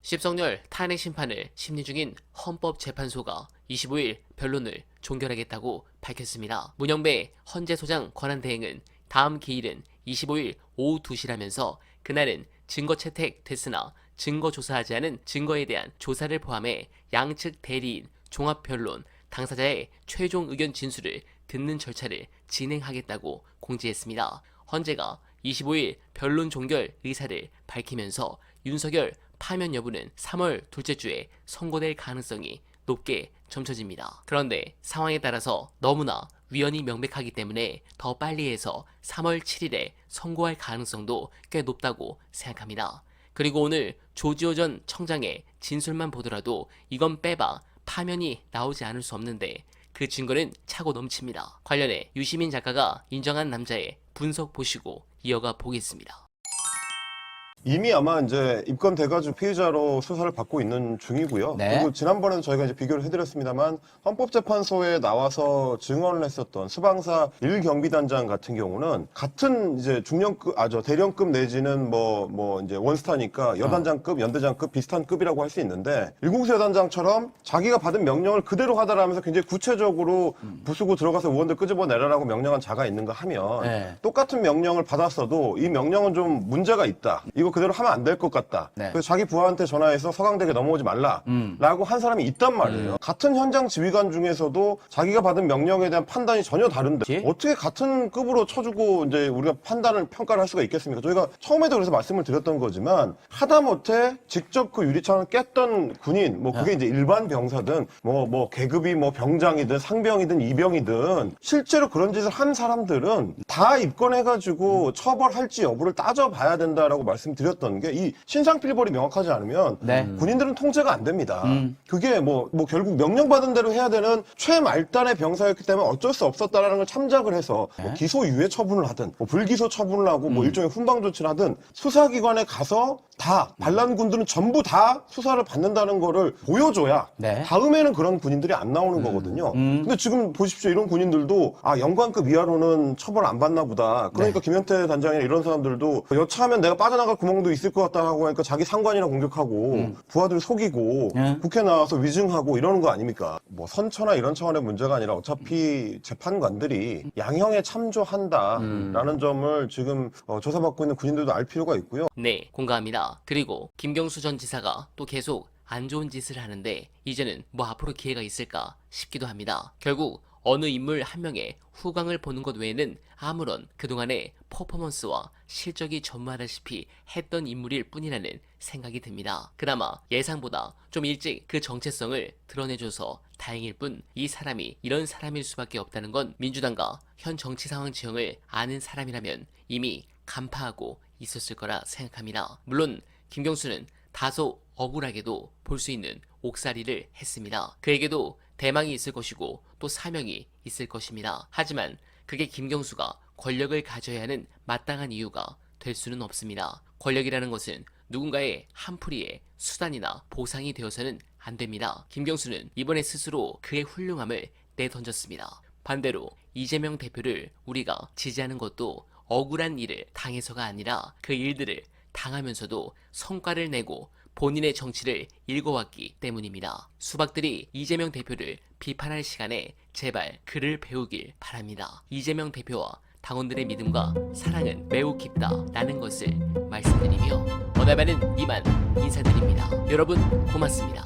십석열 탄핵 심판을 심리 중인 헌법재판소가 25일 변론을 종결하겠다고 밝혔습니다. 문영배 헌재소장 권한대행은 다음 기일은 25일 오후 2시라면서 그날은 증거 채택됐으나 증거 조사하지 않은 증거에 대한 조사를 포함해 양측 대리인 종합변론, 당사자의 최종 의견 진술을 듣는 절차를 진행하겠다고 공지했습니다. 헌재가 25일 변론 종결 의사를 밝히면서 윤석열 파면 여부는 3월 둘째 주에 선고될 가능성이 높게 점쳐집니다. 그런데 상황에 따라서 너무나 위헌이 명백하기 때문에 더 빨리 해서 3월 7일에 선고할 가능성도 꽤 높다고 생각합니다. 그리고 오늘 조지호 전 청장의 진술만 보더라도 이건 빼봐 파면이 나오지 않을 수 없는데 그 증거는 차고 넘칩니다. 관련해 유시민 작가가 인정한 남자의 분석 보시고 이어가 보겠습니다. 이미 아마 이제 입건돼가지고 피의자로 수사를 받고 있는 중이고요. 네. 그리고 지난번에는 저희가 이제 비교를 해드렸습니다만 헌법재판소에 나와서 증언을 했었던 수방사 1경비단장 같은 경우는 같은 이제 중령급, 대령급 내지는 뭐 이제 원스타니까 여단장급, 연대장급 비슷한 급이라고 할 수 있는데 1공수 여단장처럼 자기가 받은 명령을 그대로 하다라면서 굉장히 구체적으로 부수고 들어가서 의원들 끄집어내라라고 명령한 자가 있는가 하면 네. 똑같은 명령을 받았어도 이 명령은 좀 문제가 있다. 이거 그대로 하면 안 될 것 같다. 네. 그래서 자기 부하한테 전화해서 서강대에 넘어오지 말라라고 한 사람이 있단 말이에요. 같은 현장 지휘관 중에서도 자기가 받은 명령에 대한 판단이 전혀 다른데 그치? 어떻게 같은 급으로 쳐주고 이제 우리가 평가를 할 수가 있겠습니까? 저희가 처음에도 그래서 말씀을 드렸던 거지만 하다못해 직접 그 유리창을 깼던 군인, 뭐 그게 이제 일반 병사든 뭐 계급이 뭐 병장이든 상병이든 이병이든 실제로 그런 짓을 한 사람들은 다 입건해가지고 처벌할지 여부를 따져봐야 된다라고 말씀드렸던 게 이 신상필벌이 명확하지 않으면 네. 군인들은 통제가 안 됩니다. 그게 뭐 결국 명령받은 대로 해야 되는 최말단의 병사였기 때문에 어쩔 수 없었다라는 걸 참작을 해서 뭐 기소유예 처분을 하든 뭐 불기소 처분을 하고 뭐 일종의 훈방 조치를 하든 수사기관에 가서 다 반란군들은 전부 다 수사를 받는다는 거를 보여줘야 네. 다음에는 그런 군인들이 안 나오는 거거든요. 근데 지금 보십시오. 이런 군인들도 영관급 이하로는 처벌 안 받나 보다. 그러니까 김현태 단장이나 이런 사람들도 여차하면 내가 빠져나갈 구멍도 있을 것 같다고 하니까 자기 상관이나 공격하고 부하들 속이고 국회 나와서 위증하고 이러는 거 아닙니까? 뭐 선처나 이런 차원의 문제가 아니라 어차피 재판관들이 양형에 참조한다라는 점을 지금 조사받고 있는 군인들도 알 필요가 있고요. 네, 공감합니다. 그리고 김경수 전 지사가 또 계속 안 좋은 짓을 하는데 이제는 뭐 앞으로 기회가 있을까 싶기도 합니다. 결국 어느 인물 한 명의 후광을 보는 것 외에는 아무런 그동안의 퍼포먼스와 실적이 전무하다시피 했던 인물일 뿐이라는 생각이 듭니다. 그나마 예상보다 좀 일찍 그 정체성을 드러내줘서 다행일 뿐 이 사람이 이런 사람일 수밖에 없다는 건 민주당과 현 정치 상황 지형을 아는 사람이라면 이미 간파하고 있었을 거라 생각합니다. 물론 김경수는 다소 억울하게도 볼 수 있는 옥살이를 했습니다. 그에게도 대망이 있을 것이고 또 사명이 있을 것입니다. 하지만 그게 김경수가 권력을 가져야 하는 마땅한 이유가 될 수는 없습니다. 권력이라는 것은 누군가의 한풀이의 수단이나 보상이 되어서는 안 됩니다. 김경수는 이번에 스스로 그의 훌륭함을 내던졌습니다. 반대로 이재명 대표를 우리가 지지하는 것도 억울한 일을 당해서가 아니라 그 일들을 당하면서도 성과를 내고 본인의 정치를 읽어왔기 때문입니다. 수박들이 이재명 대표를 비판할 시간에 제발 그를 배우길 바랍니다. 이재명 대표와 당원들의 믿음과 사랑은 매우 깊다라는 것을 말씀드리며 오늘만은 이만 인사드립니다. 여러분 고맙습니다.